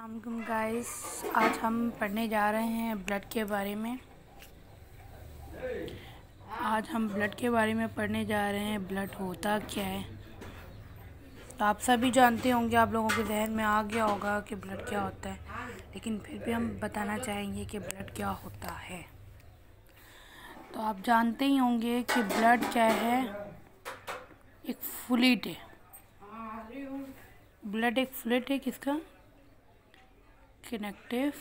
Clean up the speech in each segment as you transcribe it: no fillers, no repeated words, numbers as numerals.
अस्सलाम गाइस, आज हम पढ़ने जा रहे हैं ब्लड के बारे में। पढ़ने जा रहे हैं ब्लड होता क्या है। तो आप सभी जानते होंगे, आप लोगों के जहन में आ गया होगा कि ब्लड क्या होता है, लेकिन फिर भी हम बताना चाहेंगे कि ब्लड क्या होता है। तो आप जानते ही होंगे कि ब्लड क्या है, एक फ्लूइड है। ब्लड एक फ्लूइड है, किसका? Connective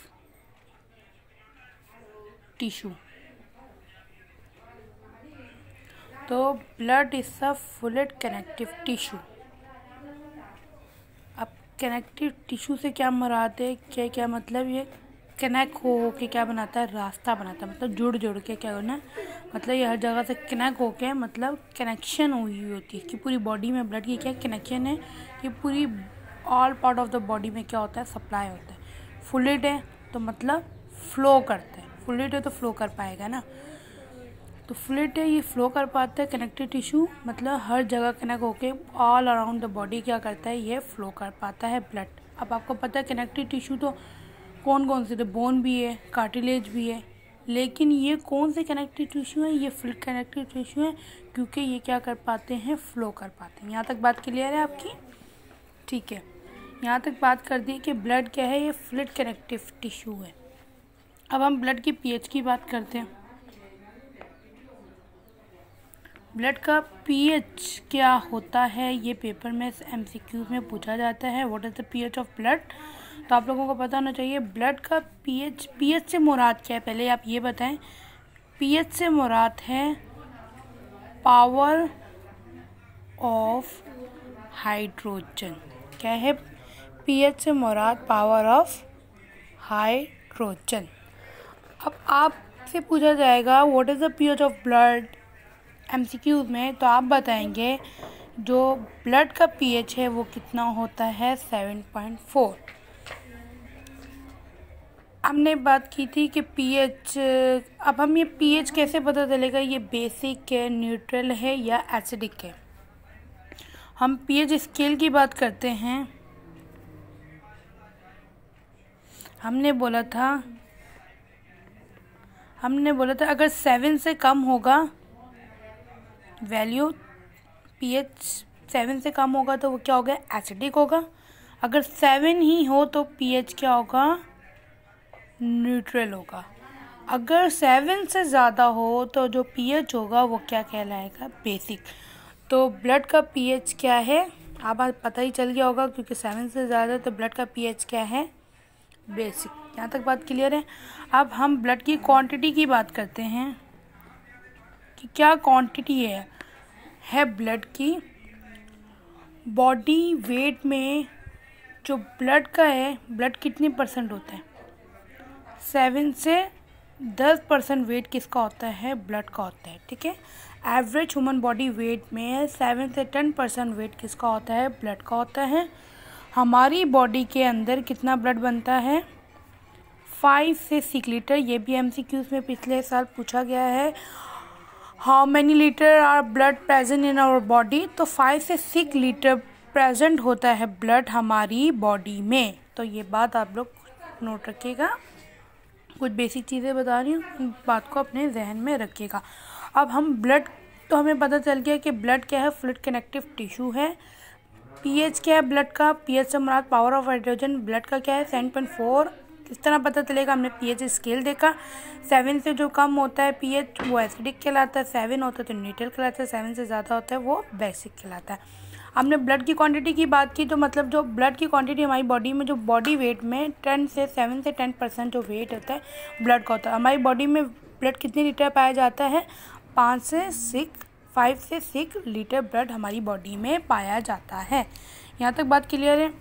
tissue. तो blood is a fluid connective tissue. अब कनेक्टिव टिश्यू से क्या मुराद है, क्या मतलब ये कनेक्ट हो के क्या बनाता है, रास्ता बनाता है, मतलब जुड़ के क्या होना, मतलब ये हर जगह से कनेक्ट होके मतलब कनेक्शन हुई होती है। इसकी पूरी बॉडी में ब्लड की क्या कनेक्शन है, कि पूरी all part of the body में क्या होता है, सप्लाई होता है। फ्लूइड है तो मतलब फ्लो करता है, फ्लूइड है तो फ्लो कर पाएगा ना। तो फ्लूइड है, ये फ्लो कर पाता है। कनेक्टिव टिश्यू मतलब हर जगह कनेक्ट होके ऑल अराउंड द बॉडी क्या करता है, ये फ्लो कर पाता है ब्लड। अब आपको पता है कनेक्टिव टिश्यू तो कौन से, तो बोन भी है, कार्टिलेज भी है, लेकिन ये कौन से कनेक्टिव टिश्यू है, ये फ्लूइड कनेक्टिव टिश्यू है, क्योंकि ये क्या कर पाते हैं, फ्लो कर पाते हैं। यहाँ तक बात क्लियर है आपकी? ठीक है, यहाँ तक बात कर दी कि ब्लड क्या है, ये फ्लूइड कनेक्टिव टिश्यू है। अब हम ब्लड की पीएच की बात करते हैं। ब्लड का पीएच क्या होता है, ये पेपर में एमसीक्यूज में पूछा जाता है। What is the pH of blood? तो आप लोगों को पता होना चाहिए ब्लड का पीएच से मुराद क्या है, पहले आप ये बताएं। पीएच से मुराद है पावर ऑफ हाइड्रोजन। क्या है? पीएच से मुराद पावर ऑफ हाइड्रोजन। अब आपसे पूछा जाएगा what is the pH of blood MCQs में, तो आप बताएंगे जो ब्लड का पीएच है वो कितना होता है, 7.4। हमने बात की थी कि पीएच, अब हम ये पीएच कैसे पता चलेगा, ये बेसिक है, न्यूट्रल है या एसिडिक है। हम पीएच स्केल की बात करते हैं। हमने बोला था अगर 7 से कम होगा वैल्यू, पीएच 7 से कम होगा तो वो क्या होगा, एसिडिक होगा। अगर 7 ही हो तो पीएच क्या होगा, न्यूट्रल होगा। अगर 7 से ज़्यादा हो तो जो पीएच होगा वो क्या कहलाएगा, बेसिक। तो ब्लड का पीएच क्या है, आप पता ही चल गया होगा, क्योंकि 7 से ज़्यादा तो ब्लड का पीएच क्या है, बेसिक। यहाँ तक बात क्लियर है। अब हम ब्लड की क्वांटिटी की बात करते हैं कि क्या क्वांटिटी है ब्लड की। बॉडी वेट में जो ब्लड का है, ब्लड कितनी परसेंट होता है, 7 से 10% वेट किसका होता है, ब्लड का होता है। ठीक है, एवरेज ह्यूमन बॉडी वेट में 7 से 10% वेट किसका होता है, ब्लड का होता है। हमारी बॉडी के अंदर कितना ब्लड बनता है, 5 से 6 लीटर। ये भी एमसीक्यूज में पिछले साल पूछा गया है, how many litre are blood present in our body. तो 5 से 6 लीटर प्रेजेंट होता है ब्लड हमारी बॉडी में। तो ये बात आप लोग नोट रखिएगा, कुछ बेसिक चीज़ें बता रही हूँ, बात को अपने जहन में रखिएगा। अब हम ब्लड, तो हमें पता चल गया कि ब्लड क्या है, फ्लूइड कनेक्टिव टिश्यू है। पीएच क्या है ब्लड का, पीएच से मुराद पावर ऑफ हाइड्रोजन। ब्लड का क्या है, 7.4। किस तरह पता चलेगा, हमने पीएच स्केल देखा। 7 से जो कम होता है पीएच वो एसिडिक कहलाता है, 7 होता है तो न्यूट्रल कहलाता है, 7 से ज़्यादा होता है वो बेसिक कहलाता है। हमने ब्लड की क्वांटिटी की बात की, तो मतलब जो ब्लड की क्वांटिटी हमारी बॉडी में, जो बॉडी वेट में 7 से 10% जो वेट होता है ब्लड का होता है। हमारी बॉडी में ब्लड कितने लीटर पाया जाता है, 5 से 6 लीटर ब्लड हमारी बॉडी में पाया जाता है। यहाँ तक बात क्लियर है।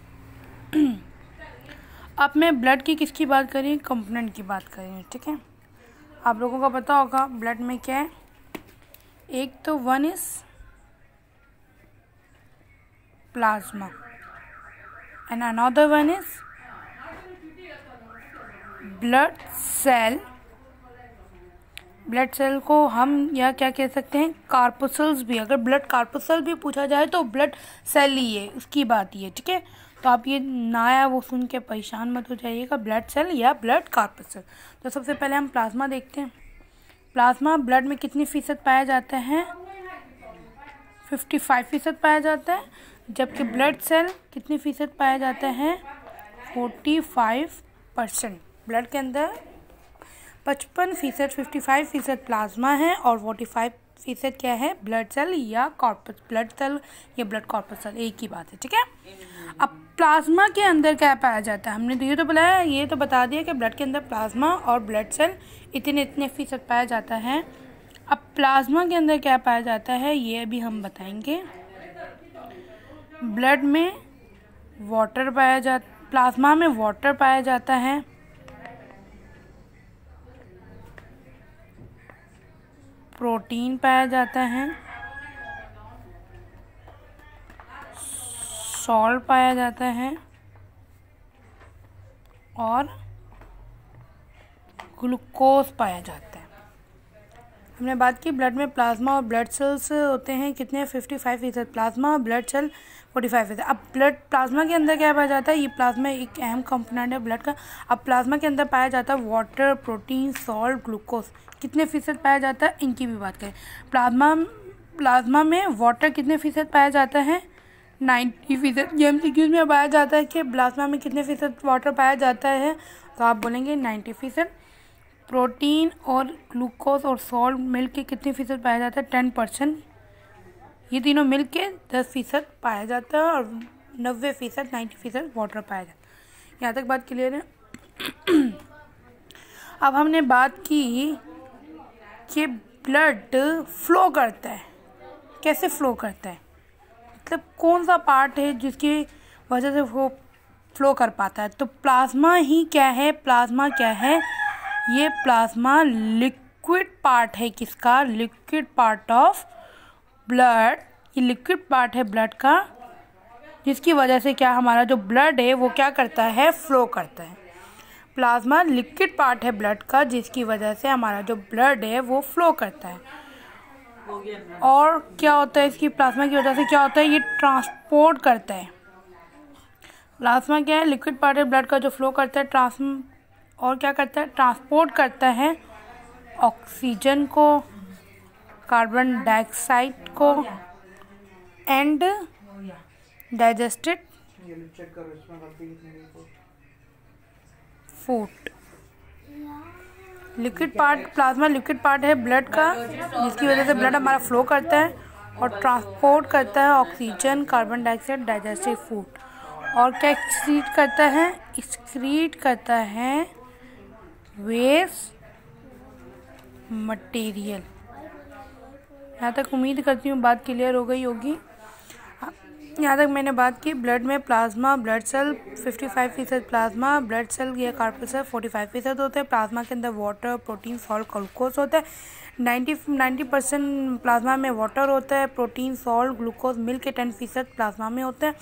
अब मैं ब्लड की किसकी बात करी, कंपोनेंट की बात करी। ठीक है, आप लोगों को पता होगा ब्लड में क्या है, एक तो 1 is plasma and another 1 is blood cell. Blood cell को हम या क्या कह सकते हैं, कार्पोसल्स भी। अगर ब्लड कार्पोसल भी पूछा जाए तो ब्लड सेल ही है, उसकी बात ही है। ठीक है, तो आप ये ना आया वो सुन के परेशान मत हो जाइएगा, ब्लड सेल या ब्लड कॉर्पस्कल। तो सबसे पहले हम प्लाज्मा देखते हैं। प्लाज्मा ब्लड में कितनी फ़ीसद पाया जाता है? 55% पाया जाता है, जबकि ब्लड सेल कितनी फ़ीसद पाया जाता है? 45%। ब्लड के अंदर 55%, 55% प्लाज्मा है और 45% क्या है? ब्लड सेल या कॉर्पस, ब्लड सेल या ब्लड कॉर्पस्कल, एक ही बात है, ठीक है। अब प्लाज्मा के अंदर क्या पाया जाता है? हमने तो ये तो बताया, ये तो बता दिया कि ब्लड के अंदर प्लाज्मा और ब्लड सेल इतने फ़ीसद पाया जाता है। अब प्लाज्मा के अंदर क्या पाया जाता है ये अभी हम बताएंगे। ब्लड में वाटर पाया जाता, प्लाज्मा में वाटर पाया जाता है, प्रोटीन पाया जाता है, सॉल्ट पाया जाता है और ग्लूकोज पाया जाता है। हमने बात की ब्लड में प्लाज्मा और ब्लड सेल्स होते हैं कितने? 55% प्लाज्मा, ब्लड सेल 45%। अब ब्लड प्लाज्मा के अंदर क्या पाया जाता है? ये प्लाज्मा एक अहम कंपोनेंट है ब्लड का। अब प्लाज्मा के अंदर पाया जाता है वाटर, प्रोटीन, सॉल्ट, ग्लूकोज। कितने फ़ीसद पाया जाता है इनकी भी बात करें। प्लाज्मा में वाटर कितने फ़ीसद पाया जाता है? 90%। ये MCQ में पाया जाता है कि प्लाज्मा में कितने फ़ीसद वाटर पाया जाता है, तो आप बोलेंगे 90%। प्रोटीन और ग्लूकोज और सॉल्ट मिल के कितने फ़ीसद पाया जाता है? 10%। ये तीनों मिल के 10% पाया जाता है और 90%, 90% वाटर पाया जाता है। यहाँ तक बात क्लियर है। अब हमने बात की कि ब्लड फ्लो करता है, कैसे फ्लो करता है, मतलब कौन सा पार्ट है जिसकी वजह से वो फ्लो कर पाता है। तो प्लाज्मा ही क्या है? प्लाज्मा क्या है? ये प्लाज्मा लिक्विड पार्ट है। किसका? Liquid part of blood. ये लिक्विड पार्ट है ब्लड का, जिसकी वजह से क्या हमारा जो ब्लड है वो क्या करता है? फ्लो करता है। प्लाज्मा लिक्विड पार्ट है ब्लड का, जिसकी वजह से हमारा जो ब्लड है वो फ्लो करता है। और क्या होता है इसकी, प्लाज्मा की वजह से क्या होता है? ये ट्रांसपोर्ट करता है। प्लाज्मा क्या है? लिक्विड पार्ट है ब्लड का जो फ्लो करता है, और क्या करता है? ट्रांसपोर्ट करता है ऑक्सीजन को, कार्बन डाइऑक्साइड को and digested food. Liquid part, plasma liquid part है ब्लड का, जिसकी वजह से ब्लड हमारा फ्लो करता है और ट्रांसपोर्ट करता है oxygen, carbon dioxide, digestive food. और क्या एक्सक्रीट करता है? एक्सक्रीट करता है वेस्ट मटेरियल। यहाँ तक उम्मीद करती हूँ बात क्लियर हो गई होगी। यहाँ तक मैंने बात की ब्लड में plasma, blood cell 55% plasma, blood cell या कॉर्पस्कल 45% होते हैं। प्लाज्मा के अंदर वाटर, प्रोटीन, सॉल्ट, ग्लूकोज होता है। 90% प्लाज्मा में वाटर होता है, प्रोटीन, सॉल्ट, ग्लूकोज मिल के 10% प्लाज्मा में होते हैं।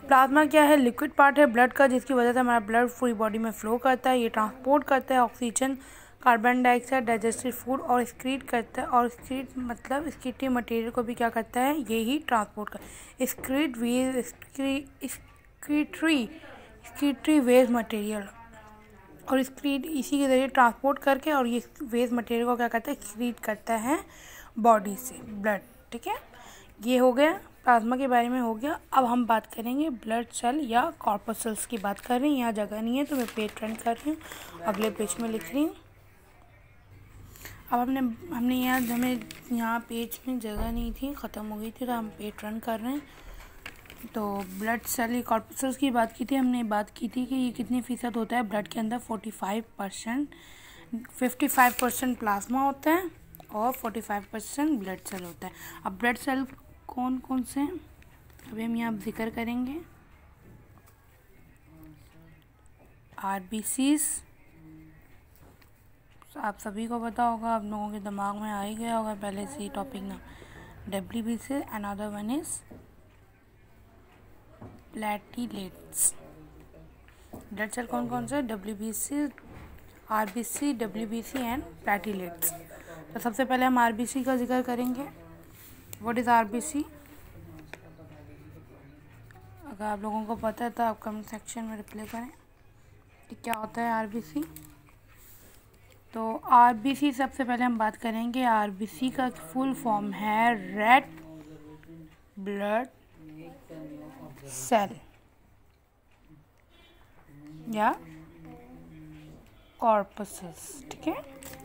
प्लाज्मा क्या है? लिक्विड पार्ट है ब्लड का, जिसकी वजह से हमारा ब्लड पूरी बॉडी में फ्लो करता है। ये ट्रांसपोर्ट करता है oxygen, carbon dioxide, digestive food और एक्सक्रीट करता है। और एक्सक्रीट मतलब एक्सक्रीटिव मटेरियल को भी क्या करता है? ये ही ट्रांसपोर्ट कर एक्सक्रीटरी वेस्ट मटेरियल। और एक्सक्रीट इसी के ज़रिए ट्रांसपोर्ट करके और ये वेस्ट मटेरियल को क्या करता है? एक्सक्रीट करता है बॉडी से ब्लड, ठीक है। ये हो गया प्लाज्मा के बारे में हो गया। अब हम बात करेंगे ब्लड सेल या कॉर्पस्कल्स की बात कर रही हैं। यहाँ जगह नहीं है तो मैं पेज टर्न कर रही हूँ, अगले पेज में लिख रही हूँ। अब हमने यहाँ पेज में जगह नहीं थी, ख़त्म हो गई थी, तो हम पेज टर्न कर रहे हैं। तो ब्लड सेल या कॉर्पस्कल्स की बात की थी, हमने बात की थी कि ये कितने फ़ीसद होता है ब्लड के अंदर? 55% प्लाज्मा होता है और 45% ब्लड सेल होता है। अब ब्लड सेल कौन कौन से हैं अभी हम यहाँ जिक्र करेंगे। RBCs आप सभी को पता होगा, आप लोगों के दिमाग में आ ही गया होगा पहले से ही टॉपिक ना। WBC, another one is platelets. Blood cell कौन कौन से? WBC, RBC, WBC and platelets. तो सबसे पहले हम RBC का जिक्र करेंगे। What is RBC? अगर आप लोगों को पता है तो आप कमेंट सेक्शन में रिप्लाई करें कि क्या होता है आरबीसी। तो आरबीसी सबसे पहले हम बात करेंगे। आरबीसी का फुल फॉर्म है रेड ब्लड सेल या कॉर्पसेस, ठीक है,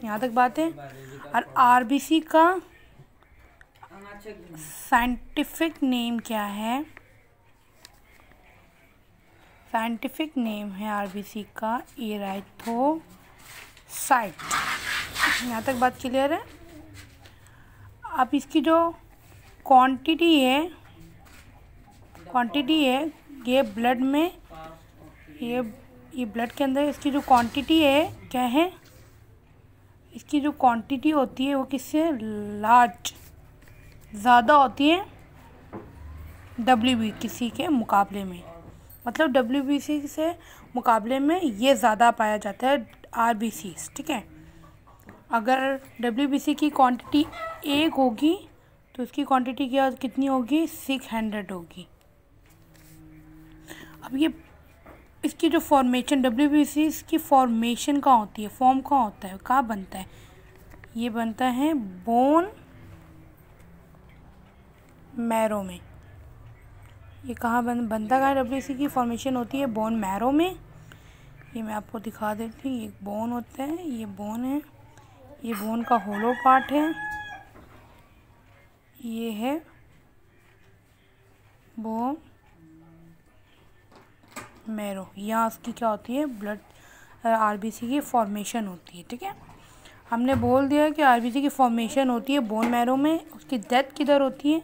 यहाँ तक बात है। और आरबीसी का साइंटिफिक नेम क्या है? साइंटिफिक नेम है आरबीसी का इराइथोसाइट। यहाँ तक बात क्लियर है। अब इसकी जो क्वांटिटी है ये ब्लड में, ये ब्लड के अंदर इसकी जो क्वांटिटी है क्या है? इसकी जो क्वांटिटी होती है वो किससे लार्ज ज़्यादा होती है WBC के मुकाबले में। मतलब WBC से मुकाबले में ये ज़्यादा पाया जाता है RBC, ठीक है। अगर WBC की क्वांटिटी 1 होगी तो इसकी क्वांटिटी क्या कितनी होगी? 600 होगी। अब ये इसकी जो फॉर्मेशन WBC इसकी फॉर्मेशन कहाँ होती है? फॉर्म कहाँ होता है? कहाँ बनता है? ये बनता है बोन मैरो में। ये कहाँ बनता है? WBC की फॉर्मेशन होती है बोन मैरो में। ये मैं आपको दिखा देती हूँ। ये बोन होता है, ये बोन है, ये बोन का होलो पार्ट है, ये है बोन मैरो। यहाँ उसकी क्या होती है? ब्लड आरबीसी की फॉर्मेशन होती है, ठीक है। हमने बोल दिया कि आरबीसी की फॉर्मेशन होती है बोन मैरो में। उसकी डेथ किधर होती है?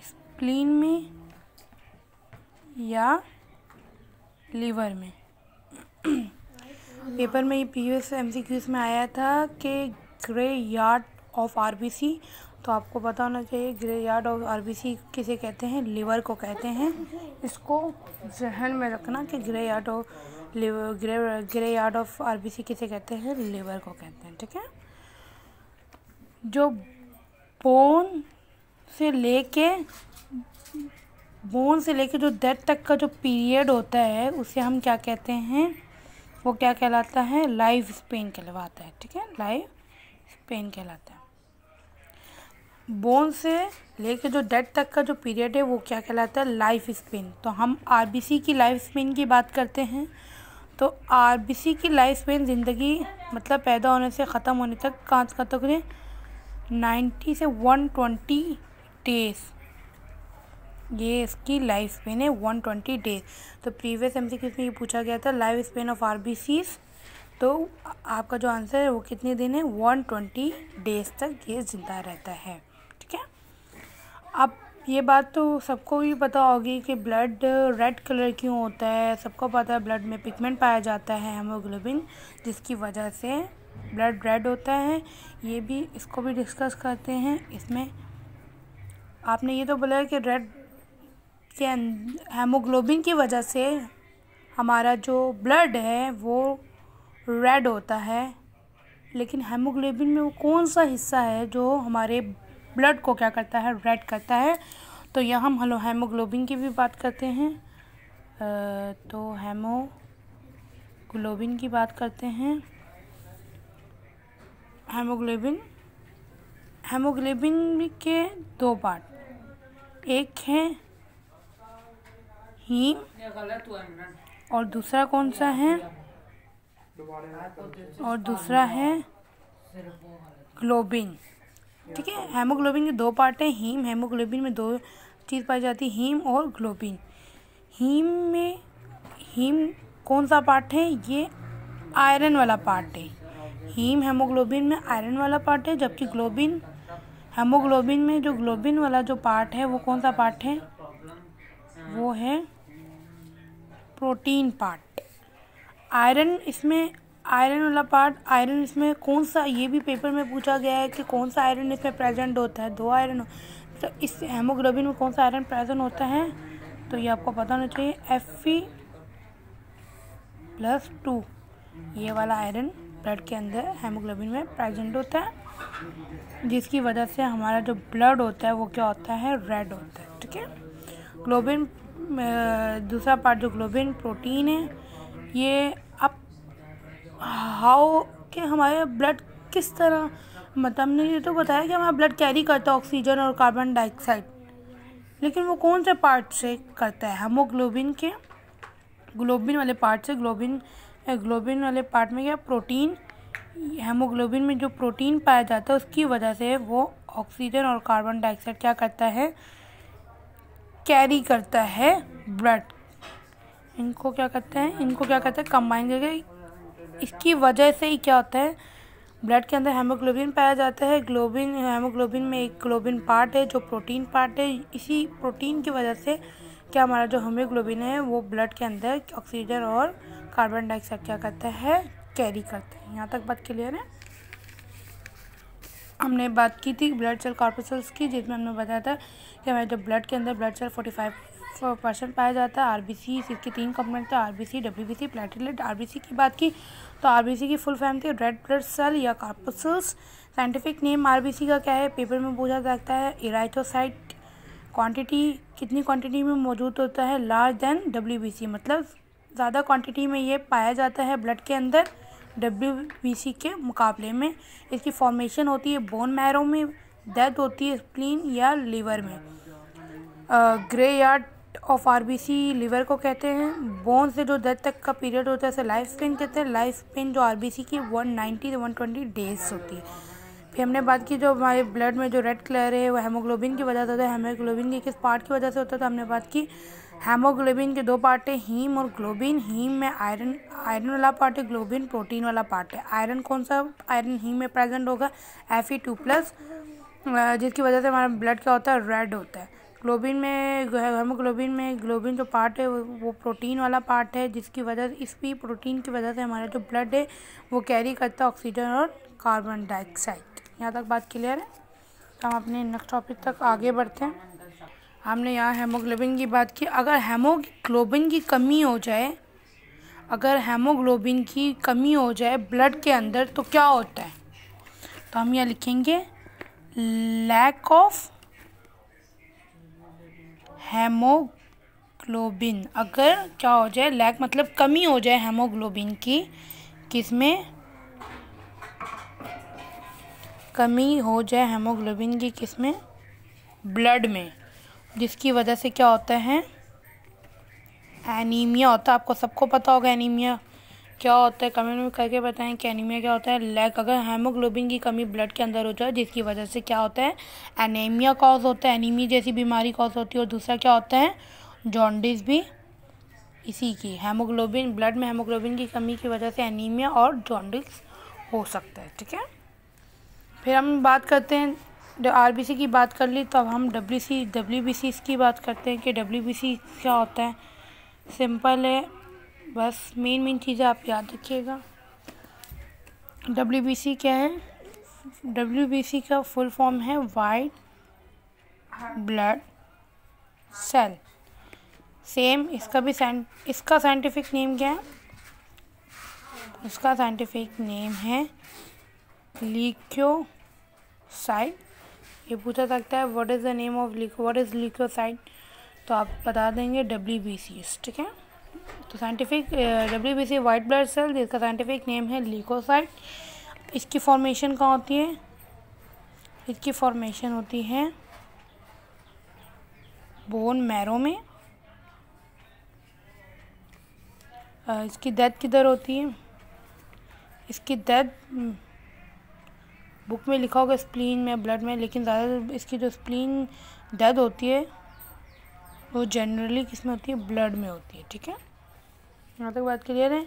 स्प्लीन में या लीवर में। पेपर में ये प्रीवियस MCQs में आया था कि ग्रे यार्ड ऑफ आरबीसी। तो आपको पता होना चाहिए ग्रे यार्ड ऑफ आरबीसी किसे कहते हैं? लीवर को कहते हैं। इसको जहन में रखना कि ग्रे यार्ड ऑफ आरबीसी किसे कहते हैं? लीवर को कहते हैं, ठीक है। जो बोन से लेके जो डेथ तक का जो पीरियड होता है उसे हम क्या कहते हैं? वो क्या कहलाता है? लाइफ स्पेन कहलाता है, ठीक है। लाइफ स्पेन कहलाता है। बोन से लेके जो डेथ तक का जो पीरियड है वो क्या कहलाता है? Life span. तो हम आरबीसी की लाइफ स्पेन की बात करते हैं। तो आरबीसी की लाइफ स्पेन ज़िंदगी मतलब पैदा होने से ख़त्म होने तक कहाँ तक है? 90 से 120 डेज़। ये इसकी लाइफ स्पेन है 120 डेज। तो प्रीवियस MCQ में ये पूछा गया था लाइफ स्पेन ऑफ आरबीसीज। तो आपका जो आंसर है वो कितने दिन है? 120 डेज तक ये ज़िंदा रहता है, ठीक है। अब ये बात तो सबको भी पता होगी कि ब्लड रेड कलर क्यों होता है। सबको पता है ब्लड में पिगमेंट पाया जाता है हेमोग्लोबिन, जिसकी वजह से ब्लड रेड होता है। ये भी इसको भी डिस्कस करते हैं। इसमें आपने ये तो बोला कि रेड के हेमोग्लोबिन की वजह से हमारा जो ब्लड है वो रेड होता है, लेकिन हेमोग्लोबिन में वो कौन सा हिस्सा है जो हमारे ब्लड को क्या करता है? रेड करता है। तो यहाँ हम हेमोग्लोबिन की भी बात करते हैं। तो हेमोग्लोबिन की बात करते हैं। हेमोग्लोबिन के 2 पार्ट, एक है हीम और दूसरा कौन सा है? और दूसरा है ग्लोबिन, ठीक है। हेमोग्लोबिन के 2 पार्ट हैं। हेमोग्लोबिन में 2 चीज़ पाई जाती है, हीम और ग्लोबिन। हीम कौन सा पार्ट है? ये आयरन वाला पार्ट है। हीम हेमोग्लोबिन में आयरन वाला पार्ट है, जबकि ग्लोबिन हेमोग्लोबिन में जो ग्लोबिन वाला जो पार्ट है वो कौन सा पार्ट है? वो है प्रोटीन पार्ट। आयरन वाला पार्ट, आयरन इसमें कौन सा? ये भी पेपर में पूछा गया है कि कौन सा आयरन इसमें प्रेजेंट होता है। 2 आयरन। तो इस हेमोग्लोबिन में कौन सा आयरन प्रेजेंट होता है? तो ये आपको पता होना चाहिए Fe+2। ये वाला आयरन ब्लड के अंदर हेमोग्लोबिन में प्रेजेंट होता है, जिसकी वजह से हमारा जो ब्लड होता है वो क्या होता है? रेड होता है, ठीक है। ग्लोबिन, दूसरा पार्ट जो ग्लोबिन प्रोटीन है, ये अब हाउ कि हमारे ब्लड किस तरह, मतलब हमने ये तो बताया कि हमारा ब्लड कैरी करता है ऑक्सीजन और कार्बन डाइऑक्साइड, लेकिन वो कौन से पार्ट से करता है? हेमोग्लोबिन के ग्लोबिन वाले पार्ट से। ग्लोबिन वाले पार्ट में क्या प्रोटीन, हेमोग्लोबिन में जो प्रोटीन पाया जाता है उसकी वजह से वो ऑक्सीजन और कार्बन डाइऑक्साइड क्या करता है, कैरी करता है ब्लड। इनको क्या करते हैं कंबाइन करके, इसकी वजह से ही क्या होता है, ब्लड के अंदर हेमोग्लोबिन पाया जाता है। हेमोग्लोबिन में एक ग्लोबिन पार्ट है जो प्रोटीन पार्ट है। इसी प्रोटीन की वजह से क्या हमारा जो हेमोग्लोबिन है वो ब्लड के अंदर ऑक्सीजन और कार्बन डाइऑक्साइड क्या करता है, कैरी करता है। यहाँ तक बात क्लियर है। हमने बात की थी ब्लड सेल कॉर्पस्कल्स की, जिसमें हमने बताया था कि हमारे जो ब्लड के अंदर ब्लड सेल 45% पाया जाता है। आरबीसी, इसके 3 कंपोनेंट थे, आरबीसी, डब्ल्यूबीसी, प्लेटलेट। आरबीसी की बात की तो आरबीसी की फुल फॉर्म थी रेड ब्लड सेल या कॉर्पस्कल्स। साइंटिफिक नेम आरबीसी का क्या है, पेपर में पूछा जाता है। इराइथोसाइट क्वांटिटी, कितनी क्वांटिटी में मौजूद होता है, लार्ज देन डब्ल्यूबीसी, मतलब ज़्यादा क्वांटिटी में ये पाया जाता है ब्लड के अंदर डब्ल्यूबीसी के मुकाबले में। इसकी फॉर्मेशन होती है बोन मैरो में, डेथ होती है स्प्लीन या लीवर में। Graveyard of RBC liver को कहते हैं। बोन से जो डेथ तक का पीरियड होता है उसे लाइफ स्पेन कहते हैं। लाइफ स्पेन जो आरबीसी की 190 से 120 डेज होती है। फिर हमने बात की जो हमारे ब्लड में जो रेड कलर है वो हेमोग्लोबिन की वजह से होता है। हेमोग्लोबिन के किस पार्ट की वजह से होता है, तो हमने बात की हेमोग्लोबिन के 2 पार्ट है, हीम और ग्लोबिन। हीम में आयरन वाला पार्ट है, ग्लोबिन प्रोटीन वाला पार्ट है। आयरन कौन सा आयरन हीम में प्रेजेंट होगा, Fe2+, जिसकी वजह से हमारा ब्लड क्या होता है, रेड होता है। हेमोग्लोबिन में ग्लोबिन जो पार्ट है वो प्रोटीन वाला पार्ट है, जिसकी वजह से इसी प्रोटीन की वजह से हमारा जो ब्लड है वो कैरी करता है ऑक्सीजन और कार्बन डाइऑक्साइड। यहाँ तक बात क्लियर है। तो हम अपने नेक्स्ट टॉपिक तक आगे बढ़ते हैं। हमने यहाँ हेमोग्लोबिन की बात की। अगर हेमोग्लोबिन की कमी हो जाए ब्लड के अंदर तो क्या होता है, तो हम यहाँ लिखेंगे लैक ऑफ हेमोग्लोबिन। अगर क्या हो जाए, लैक मतलब कमी हो जाए हेमोग्लोबिन की, किसमें कमी हो जाए हेमोग्लोबिन की, किसमें, ब्लड में, जिसकी वजह से क्या होता है, एनीमिया होता है। आपको सबको पता होगा एनीमिया क्या होता है, कमेंट में करके बताएं कि एनीमिया क्या होता है। लैक, अगर हेमोग्लोबिन की कमी ब्लड के अंदर हो जाए जिसकी वजह से क्या होता है, एनीमिया कॉज होता है, एनीमिया जैसी बीमारी कॉज होती है। और दूसरा क्या होता है, जॉन्डिस भी इसी की, हेमोग्लोबिन, ब्लड में हेमोग्लोबिन की कमी की वजह से एनीमिया और जॉन्डिस हो सकता है। ठीक है, फिर हम बात करते हैं, जो आरबीसी की बात कर ली तो अब हम डब्ल्यूबीसी की बात करते हैं कि डब्ल्यूबीसी क्या होता है। सिंपल है, बस मेन चीज़ें आप याद रखिएगा। डब्ल्यूबीसी क्या है, डब्ल्यूबीसी का फुल फॉर्म है वाइट ब्लड सेल। सेम इसका साइंटिफिक नेम क्या है, इसका साइंटिफिक नेम है ल्यूकोसाइट। ये पूछा सकता है what is the name of what is leucocyte, तो आप बता देंगे डब्ल्यूबीसी। ठीक है, तो scientific WBC white blood cell, जिसका साइंटिफिक नेम है ल्यूकोसाइट। इसकी फॉर्मेशन कहाँ होती है, इसकी फॉर्मेशन होती है बोन मैरो में। इसकी डेथ किधर होती है, इसकी डेथ बुक में लिखा होगा स्प्लीन में, ब्लड में, लेकिन ज़्यादा इसकी जो स्प्लीन डेथ होती है वो जनरली किस में होती है, ब्लड में होती है। ठीक है, यहाँ तक बात क्लियर है।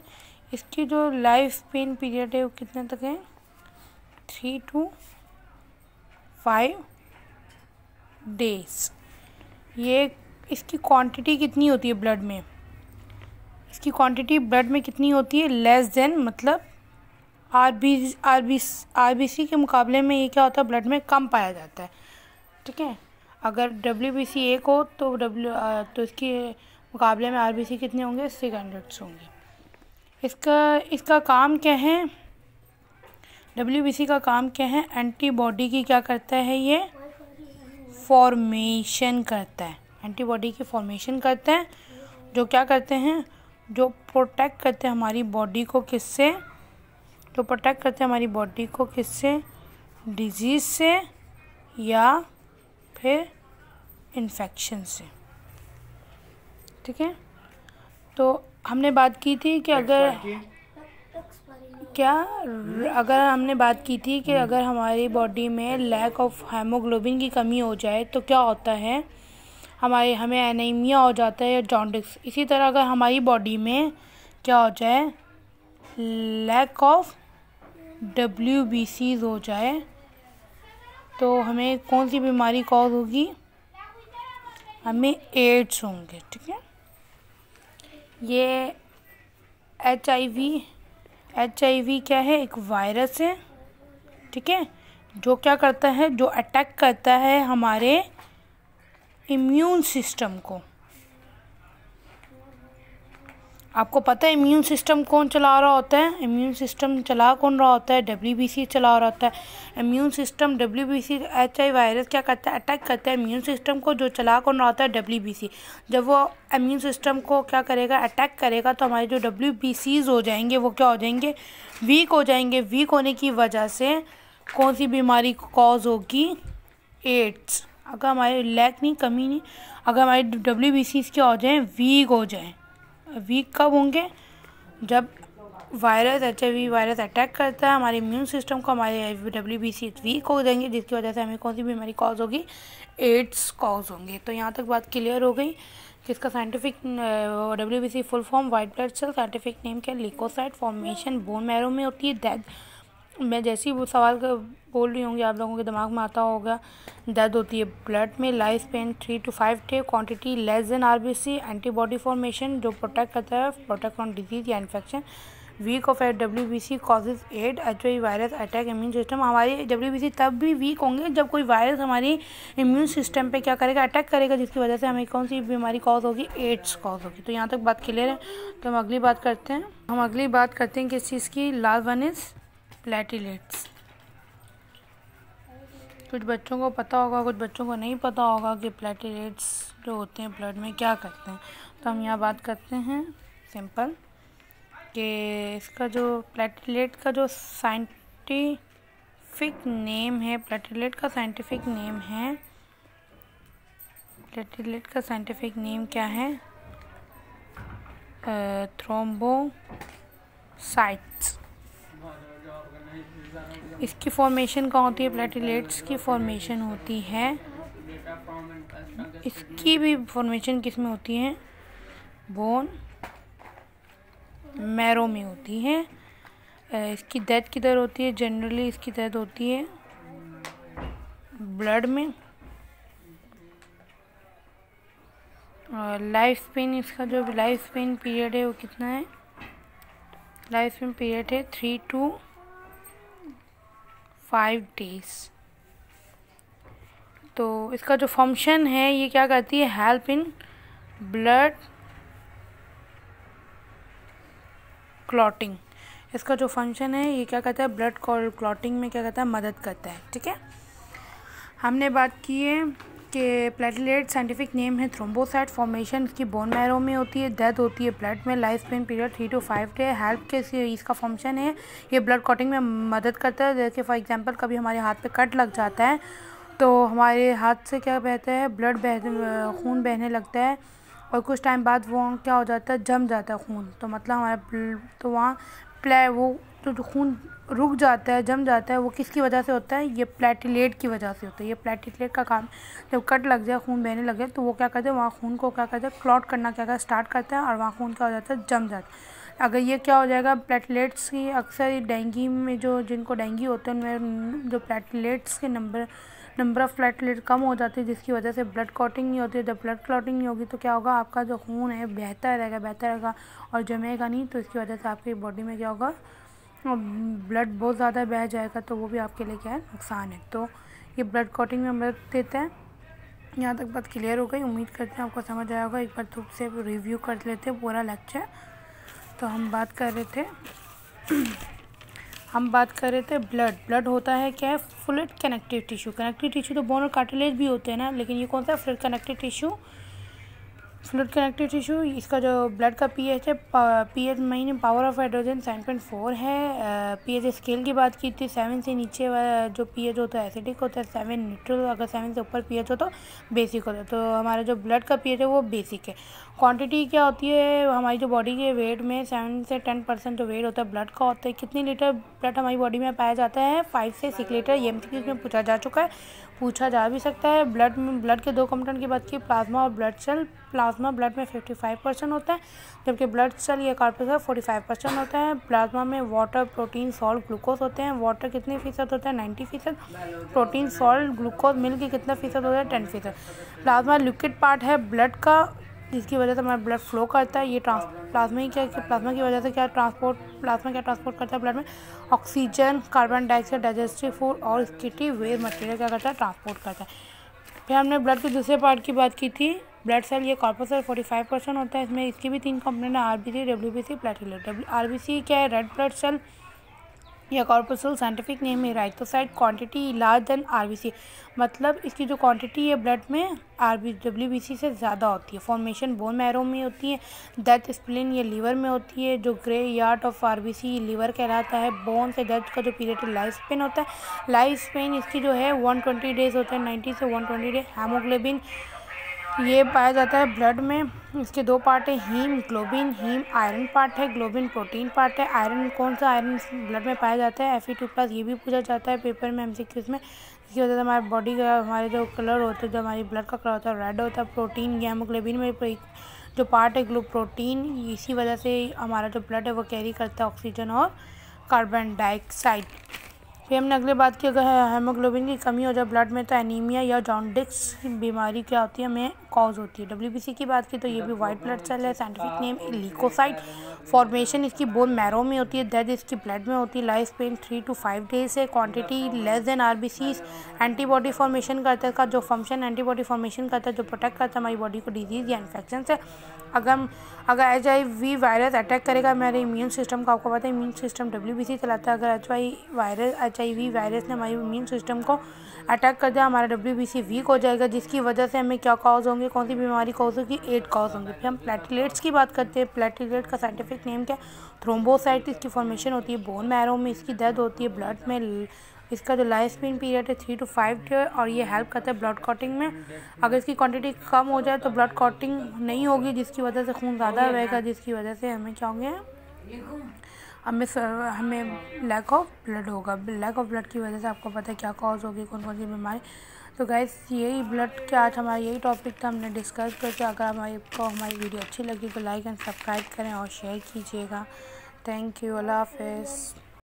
इसकी जो लाइफ स्पेन पीरियड है वो कितने तक है, 3 to 5 डेज। ये इसकी क्वांटिटी कितनी होती है ब्लड में, इसकी क्वांटिटी ब्लड में कितनी होती है, लेस देन, मतलब आरबीसी के मुकाबले में ये क्या होता है, ब्लड में कम पाया जाता है। ठीक है, अगर डब्ल्यूबीसी 1 हो तो तो इसके मुकाबले में आरबीसी कितने होंगे, 600 होंगे। इसका काम क्या है, डब्ल्यूबीसी का काम क्या है, एंटीबॉडी की क्या करता है, ये फॉर्मेशन करता है। एंटीबॉडी की फॉर्मेशन करते हैं, जो क्या करते हैं, जो प्रोटेक्ट करते हैं हमारी बॉडी को किससे, जो प्रोटेक्ट करते हैं हमारी बॉडी को किससे, डिजीज़ से या फिर इन्फेक्शन से। ठीक है, तो हमने बात की थी कि अगर हमने बात की थी कि अगर हमारी बॉडी में लैक ऑफ हेमोग्लोबिन की कमी हो जाए तो क्या होता है, हमें एनीमिया हो जाता है या जॉन्डिस। इसी तरह अगर हमारी बॉडी में क्या हो जाए, लैक ऑफ WBCs हो जाए तो हमें कौन सी बीमारी कॉज होगी, हमें एड्स होंगे। ठीक है, ये HIV क्या है, एक वायरस है। ठीक है, जो क्या करता है, जो अटैक करता है हमारे इम्यून सिस्टम को। आपको पता है इम्यून सिस्टम कौन चला रहा होता है, इम्यून सिस्टम चला कौन रहा होता है, WBC चला रहा होता है। Immune system WBC HIV virus क्या करता है, अटैक करता है इम्यून सिस्टम को, जो चला कौन रहा होता है, WBC। जब वो इम्यून सिस्टम को क्या करेगा, अटैक करेगा, तो हमारे जो WBCs हो जाएंगे वो क्या हो जाएंगे, वीक हो जाएंगे। वीक होने की वजह से कौन सी बीमारी कॉज होगी, एड्स। अगर हमारे लैक नहीं, कमी नहीं, अगर हमारे WBCs क्या हो जाएँ, वीक हो जाएँ। वीक कब होंगे, जब वायरस HIV वायरस अटैक करता है हमारे इम्यून सिस्टम को, हमारे WBC वीक हो जाएंगे, जिसकी वजह से हमें कौन सी बीमारी कॉज होगी, एड्स कॉज होंगे। तो यहाँ तक बात क्लियर हो गई कि इसका scientific WBC full form white blood cell, scientific name क्या, ल्यूकोसाइट। फॉर्मेशन बोन मैरो में होती है। डेथ, मैं जैसे ही वो सवाल बोल रही होंगी आप लोगों के दिमाग में आता होगा, डेथ होती है ब्लड में। Life span 3 to 5 day. Quantity less than RBC। Antibody formation, जो प्रोटेक्ट करता है, प्रोटेक्ट फ्रॉम डिजीज या infection. Weak of WBC causes AIDS HIV virus attack immune system. हमारी WBC तब भी वीक होंगे जब कोई वायरस हमारी इम्यून सिस्टम पे क्या करेगा, अटैक करेगा, जिसकी वजह से हमें कौन सी बीमारी कॉज होगी, एड्स कॉज होगी। तो यहाँ तक बात क्लियर है। तो हम अगली बात करते हैं किस चीज़ की। Last one is platelets. कुछ बच्चों को पता होगा, कुछ बच्चों को नहीं पता होगा कि प्लेटलेट्स जो होते हैं ब्लड में क्या करते हैं। तो हम यहाँ बात करते हैं सिंपल कि इसका जो प्लेटलेट का जो साइंटिफिक नेम है, प्लेटलेट का साइंटिफिक नेम क्या है, थ्रोम्बोसाइट्स। इसकी फॉर्मेशन कहाँ होती है, प्लेटलेट्स की फॉर्मेशन होती है, इसकी भी फॉर्मेशन किस में होती है, बोन मैरो में होती है। इसकी डेथ किधर होती है, जनरली इसकी डेथ होती है ब्लड में। और लाइफ स्पेन, इसका जो लाइफ स्पेन पीरियड है वो कितना है, लाइफ स्पेन पीरियड है 3 to 5 days। तो इसका जो फंक्शन है ये क्या करती है, हेल्प इन ब्लड क्लॉटिंग। इसका जो फंक्शन है ये क्या करता है, ब्लड क्लॉटिंग में क्या करता है, मदद करता है। ठीक है, हमने बात की है कि प्लेटलेट साइंटिफिक नेम है थ्रोम्बोसाइट। फॉर्मेशन इसकी बोन मैरो में होती है। डेथ होती है ब्लड में। Life Spain period 3 to 5 day. Help के इसका फंक्शन है ये ब्लड क्लॉटिंग में मदद करता है। जैसे फॉर एग्जांपल कभी हमारे हाथ पे कट लग जाता है तो हमारे हाथ से क्या बहता है, खून बहने लगता है और कुछ टाइम बाद वो क्या हो जाता है, जम जाता है खून। तो मतलब हमारा तो वहाँ वो जो खून रुक जाता है, जम जाता है, वो किसकी वजह से होता है, ये प्लेटलेट की वजह से होता है। ये प्लेटलेट का काम, जब कट लग जाए, खून बहने लगे तो वो क्या करते हैं, वहाँ खून को क्या करते हैं, क्लॉट करना क्या करता है, स्टार्ट करता है और वहाँ खून क्या हो जाता है, जम जाता है। अगर ये क्या हो जाएगा, प्लेटलेट्स की अक्सर डेंगू में जिनको डेंगू होते हैं उनमें जो प्लेटलेट्स के नंबर ऑफ़ प्लेटलेट कम हो जाती है, जिसकी वजह से ब्लड क्लॉटिंग नहीं होती है। जब ब्लड क्लॉटिंग नहीं होगी तो क्या होगा, आपका जो खून है बहता रहेगा और जमेगा नहीं। तो इसकी वजह से आपकी बॉडी में क्या होगा, ब्लड बहुत ज़्यादा बह जाएगा, तो वो भी आपके लिए क्या है, नुकसान है। तो ये ब्लड क्लॉटिंग में मदद देता है। यहाँ तक बात क्लियर हो गई, उम्मीद करते हैं आपको समझ आया होगा। एक बार तो से रिव्यू कर लेते हैं पूरा लेक्चर। तो हम बात कर रहे थे ब्लड होता है क्या है, fluid connective tissue. Connective tissue तो बोन और कार्टिलेज भी होते हैं ना, लेकिन ये कौन सा fluid connective tissue, fluid connective tissue, इसका जो ब्लड का पीएच है, pH mean power of hydrogen 7.4 है। पीएच स्केल की बात की थी, 7 से नीचे वाला जो पीएच होता है एसिडिक होता है, 7 न्यूट्रल, अगर 7 से ऊपर पीएच हो तो बेसिक होता है। तो हमारा जो ब्लड का पीएच है वो बेसिक है। क्वांटिटी क्या होती है, हमारी जो बॉडी के वेट में 7 से 10% जो वेट होता है ब्लड का होता है। कितनी लीटर ब्लड हमारी बॉडी में पाया जाता है, 5 से 6 लीटर। ये एमसीक्यूज में पूछा जा चुका है, पूछा जा भी सकता है। ब्लड के 2 कंपोनेंट की बात की, प्लाज्मा और ब्लड सेल। प्लाज्मा ब्लड में 55% होता है, जबकि ब्लड सेल या कॉर्पस्कल 45% होता है। प्लाज्मा में वाटर, प्रोटीन, सॉल्ट, ग्लूकोज होते हैं। वाटर कितने फीसद होता है, 90%। प्रोटीन, सॉल्ट, ग्लूकोज मिल के कितना फीसद होता है, 10%। प्लाज्मा लिक्विड पार्ट है ब्लड का, जिसकी वजह से हमारा ब्लड फ्लो करता है। ये प्लाज्मा की वजह से प्लाज्मा क्या ट्रांसपोर्ट करता है ब्लड में, oxygen, carbon dioxide, digestive food और स्किटी वेस्ट मटेरियल क्या करता है, ट्रांसपोर्ट करता है। फिर हमने ब्लड के दूसरे पार्ट की बात की थी, ब्लड सेल। ये कॉर्पस्कल 45% होता है। इसमें इसकी भी 3 कंपोनेंट है, आरबीसी, डब्ल्यूबीसी, प्लेटलेट। आरबीसी क्या है, रेड ब्लड सेल या कॉर्पस्कल, साइंटिफिक नेम है राइथोसाइट। क्वांटिटी लार्ज देन आरबीसी, मतलब इसकी जो क्वांटिटी है ब्लड में डब्ल्यूबीसी से ज़्यादा होती है। फॉर्मेशन बोन मैरो में होती है। डेथ स्प्लीन ये लीवर में होती है। जो graveyard of RBC liver कहलाता है। बोन से डेथ का जो पीरियड है लाइफ स्पेन होता है। लाइफ स्पेन इसकी जो है 120 डेज होता है, 90 से 120 डेज। हेमोग्लोबिन ये पाया जाता है ब्लड में। इसके 2 पार्ट है, heme, globin. Heme iron part है, ग्लोबिन प्रोटीन पार्ट है। आयरन, कौन सा आयरन ब्लड में पाया जाता है, Fe2+। ये भी पूछा जाता है पेपर में एमसीक्यूज में। इसकी वजह से हमारे बॉडी का, हमारे जो कलर होते हैं, जो हमारी ब्लड का कलर होता है रेड होता है। प्रोटीन, हेमोग्लोबिन में जो पार्ट है प्रोटीन, इसी वजह से हमारा जो ब्लड है वो कैरी करता है ऑक्सीजन और कार्बन डाइऑक्साइड। फिर हमने अगले बात की, अगर हेमोग्लोबिन की कमी हो जाए ब्लड में तो एनीमिया या जॉन्डिस बीमारी क्या होती है, हमें कॉज होती है। डब्ल्यूबीसी की बात की तो ये भी वाइट ब्लड सेल है, साइंटिफिक नेम ल्यूकोसाइट। फॉर्मेशन इसकी बोन मैरो में होती है। डेथ इसकी ब्लड में होती है। लाइफ स्पेन 3 to 5 डेज है। Quantity less then RBC. Antibody formation करता है, का जो फंक्शन एंटीबॉडी फॉर्मेशन करता है, जो प्रोटेक्ट करता है हमारी बॉडी को डिजीज़ या इन्फेक्शन से। अगर HIV वायरस अटैक करेगा हमारे इम्यून सिस्टम को, आपको पता है इम्यून सिस्टम WBC चलाता है। अगर HIV वायरस ने हमारे इम्यून सिस्टम को अटैक कर दिया, हमारा WBC वीक हो जाएगा, जिसकी वजह से हमें क्या कॉज होंगे, कौन सी बीमारी कॉज होगी, एड कॉज होंगे। फिर हम प्लेटलेट्स की बात करते हैं। प्लेटलेट का साइंटिफिक नेम क्या है, थ्रोम्बोसाइट। इसकी फॉर्मेशन होती है बोन मैरो में। इसकी डेथ होती है ब्लड में। इसका जो लाइफ स्पेन पीरियड है 3 to 5 डेज और ये हेल्प करता है ब्लड क्लॉटिंग में। अगर इसकी क्वांटिटी कम हो जाए तो ब्लड क्लॉटिंग नहीं होगी, जिसकी वजह से खून ज़्यादा बहेगा, जिसकी वजह से हमें क्या होंगे, हमें लैक ऑफ ब्लड होगा। लैक ऑफ ब्लड की वजह से आपको पता है क्या कॉज होगी, कौन कौन सी बीमारी। तो गाइस यही ब्लड के आज हमारा यही टॉपिक था, हमने डिस्कस करके। अगर हमारी वीडियो अच्छी लगी तो लाइक एंड सब्सक्राइब करें और शेयर कीजिएगा। थैंक यू, अल्लाह हाफ़िज़।